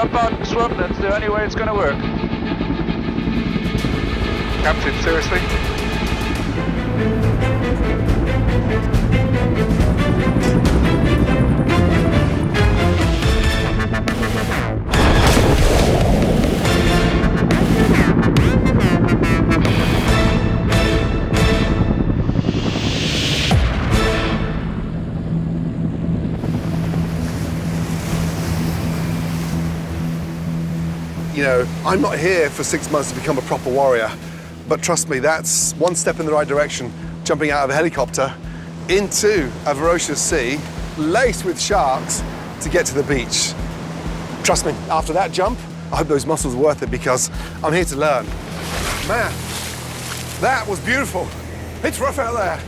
Jump out and swim, that's the only way it's going to work. Captain, seriously? You know, I'm not here for 6 months to become a proper warrior, but trust me, that's one step in the right direction, jumping out of a helicopter into a ferocious sea, laced with sharks, to get to the beach. Trust me, after that jump, I hope those muscles are worth it because I'm here to learn. Man, that was beautiful. It's rough out there.